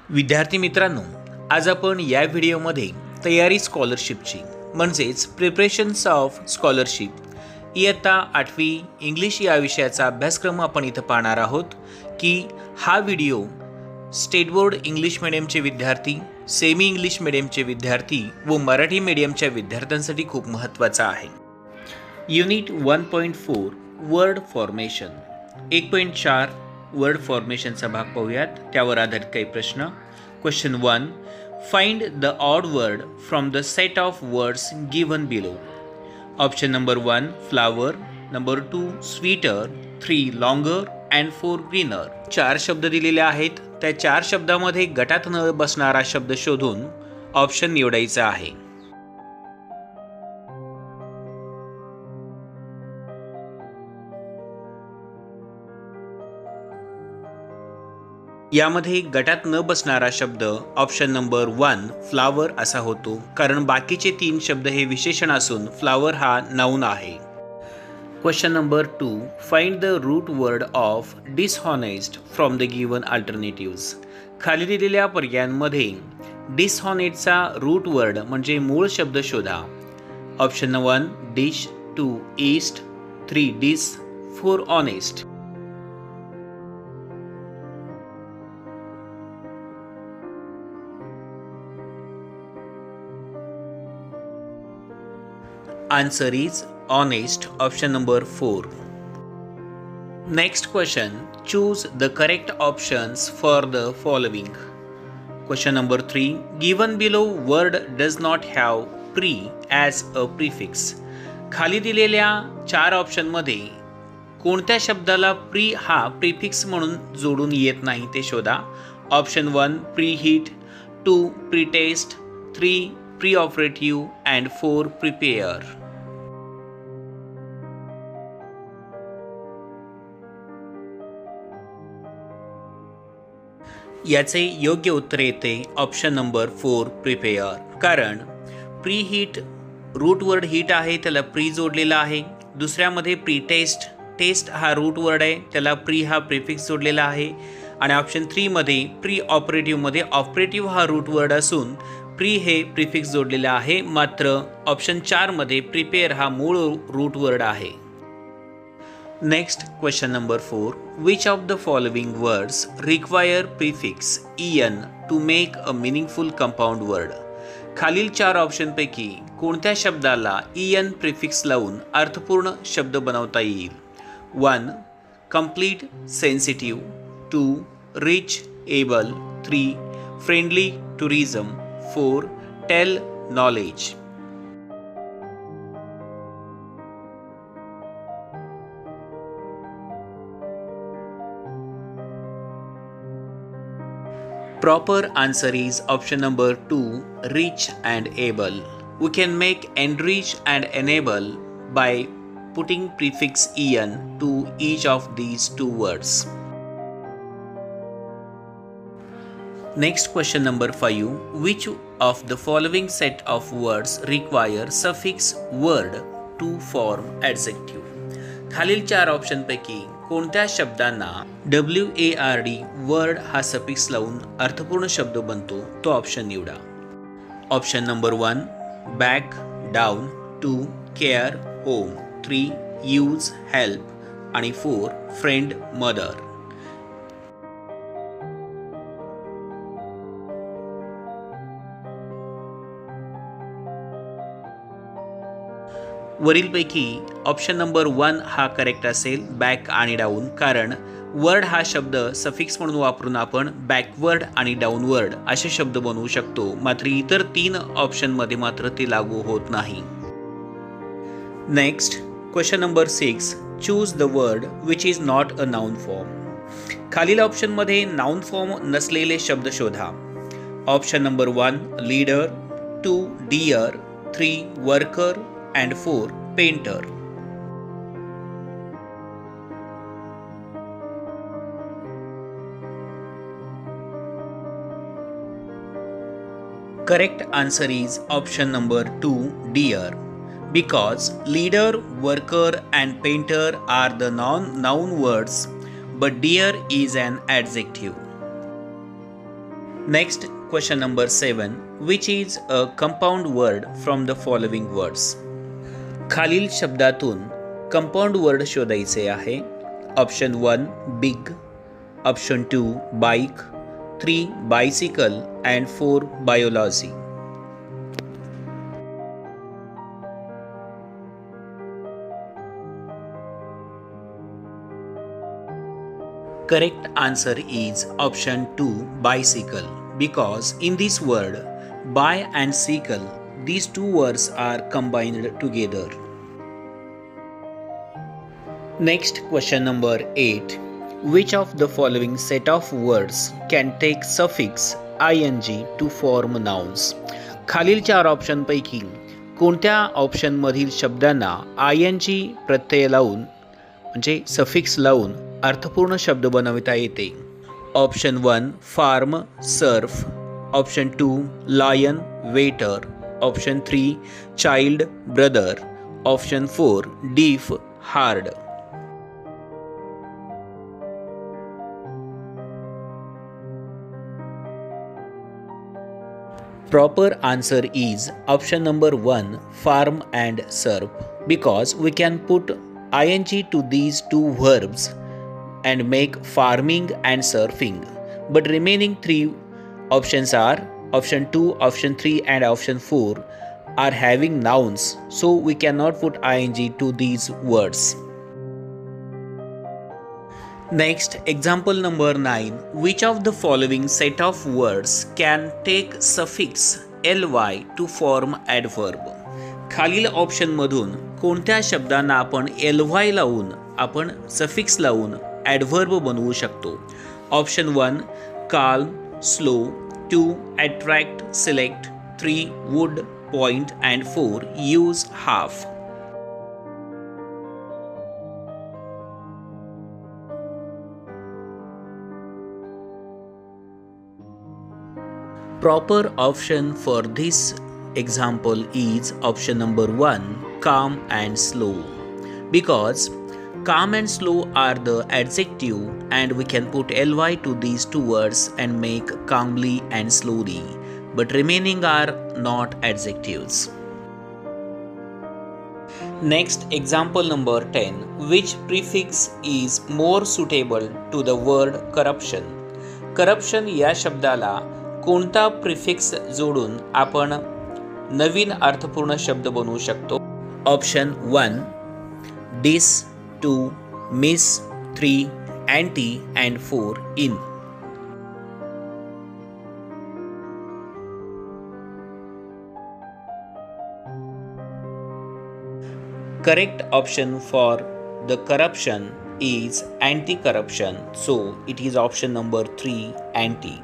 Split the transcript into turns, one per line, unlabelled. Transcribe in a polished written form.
विद्यार्थी मित्रांनो, आज आपण या व्हिडिओमध्ये तयारी स्कॉलरशिपची म्हणजेच प्रिपरेशन्स ऑफ स्कॉलरशिप इयत्ता 8वी इंग्लिश या विषयाचा अभ्यासक्रम आपण इथं पाहणार आहोत की हा व्हिडिओ स्टेट बोर्ड इंग्लिश मीडियमचे विद्यार्थी, सेमी इंग्लिश मीडियमचे विद्यार्थी व मराठी मीडियमच्या विद्यार्थ्यांसाठी खूप महत्त्वाचा आहे। युनिट 1.4 वर्ड फॉर्मेशन 1.4 वर्ड फॉर्मेशनचा भाग पाहूयात। त्यावर आधारित काही प्रश्न। Question 1, find the odd word from the set of words given below. Option number 1 flower, number 2 sweeter, 3 longer and 4 greener. 4 शब्द दिलेले आहेत। त्या 4 शब्दामध्ये गटात न बसणारा शब्द शोधून ऑप्शन निवडायचा आहे। यामध्ये गटात न बसणारा शब्द ऑप्शन नंबर 1 फ्लावर असा होतो, कारण बाकीचे 3 शब्द हे विशेषण असून फ्लावर हा नाउन आहे। Question number 2, find the root word of dishonest from the given alternatives. खाली दिलेल्या पर्यायांमध्ये डिसहॉनेस्टचा रूट वर्ड म्हणजे मूळ शब्द शोधा। Option 1 dish, 2 east, 3 dis, 4 honest. Answer is honest, option number 4. Next question, choose the correct options for the following. Question number 3, given below word does not have pre as a prefix. खाली दिलेल्या 4 option मध्ये कोणत्या शब्दाला pre हा prefix म्हणून जोडून येत नाही ते शोधा। Option 1 pre heat, 2 pre test, 3 pre operative and 4 prepare. याचे योग्य उत्तर येते ऑप्शन नंबर 4 प्रिपेअर, कारण pre heat root word heat आहे, त्याला प्री जोडलेला आहे। दुसऱ्यामध्ये प्री टेस्ट, टेस्ट हा रूट वर्ड आहे, त्याला प्री हा प्रिफिक्स जोडलेला आहे। आणि ऑप्शन 3 मध्ये प्री ऑपरेटिव्ह मध्ये ऑपरेटिव्ह हा रूट वर्ड असून प्री हे प्रिफिक्स जोडलेला आहे। मात्र ऑप्शन 4 मध्ये प्रिपेअर हा मूळ रूट वर्ड आहे। Next question number 4, which of the following words require prefix en to make a meaningful compound word? खालील 4 ऑप्शन पैकी कोणत्या शब्दाला en प्रिफिक्स लावून अर्थपूर्ण शब्द बनवता येईल? 1 complete sensitive, 2 rich able, 3 friendly tourism, 4 tell knowledge। Proper answer is option number 2 rich and able. We can make enrich and enable by putting prefix en to each of these 2 words. Next question number 5, which of the following set of words require suffix word to form adjective? खालील 4 option पैकी कोणत्या शब्दांना WARD word हा suffix लावून अर्थपूर्ण शब्द बनतो तो ऑप्शन निवडा। Option number 1 back, down, 2 care, home, 3 use, help आणि 4 फ्रेंड, मदर। वरीलपैकी ऑप्शन नंबर 1 हा करेक्ट असेल, बॅक आणि डाऊन, कारण वर्ड हा शब्द सफिक्स म्हणून वापरून आपण बॅकवर्ड आणि डाऊनवर्ड असे शब्द बनवू शकतो। मात्र इतर 3 ऑप्शनमध्ये मात्र ते लागू होत नाही। Next question number 6, choose the word which is not a noun form. खालील ऑप्शनमध्ये नाउन फॉर्म नसलेले शब्द शोधा। Option number 1 leader, 2 dear, 3 worker and 4 painter। Correct answer is option number 2 deer, because leader, worker and painter are the noun words but deer is an adjective. Next, question number 7. Which is a compound word from the following words? खालील शब्दातून compound word शोधायचे आहे. Option 1 big, option 2 bike, 3 bicycle and 4 biology. Correct answer is option 2 bicycle, because in this word bi and cycle, these two words are combined together. Next, question number 8. Which of the following set of words can take suffix ing to form nouns? खालील 4 option पैकी कोणत्या option मधील शब्दांना ing प्रत्यय लावून म्हणजे suffix लावून अर्थपूर्ण शब्द बनविता येते? Option 1 farm surf, option 2 lion waiter, option 3 child brother, option 4 deaf hard. Proper answer is option number 1 farm and serve, because we can put ing to these two verbs and make farming and surfing, but remaining 3 options are option 2, option 3 and option 4 are having nouns, so we cannot put ing to these words. Next, example number 9. Which of the following set of words can take suffix ly to form adverb? खालील option मधून कोणत्या शब्दांना आपण ly लावून आपण suffix लावून adverb बनवू शकतो? Option 1 calm, slow, 2 attract, select, 3 would, point and 4 use, half. Proper option for this example is option number 1 calm and slow, because calm and slow are the adjective and we can put ly to these two words and make calmly and slowly, but remaining are not adjectives. Next, example number 10. Which prefix is more suitable to the word corruption? Corruption या शब्दाला कोणता prefix जोडून आपण नवीन अर्थपूर्ण शब्द बनवू शकतो? Option 1 dis, 2 mis, 3 anti and 4 in. Correct option for the corruption is anti-corruption, so it is option number 3 anti.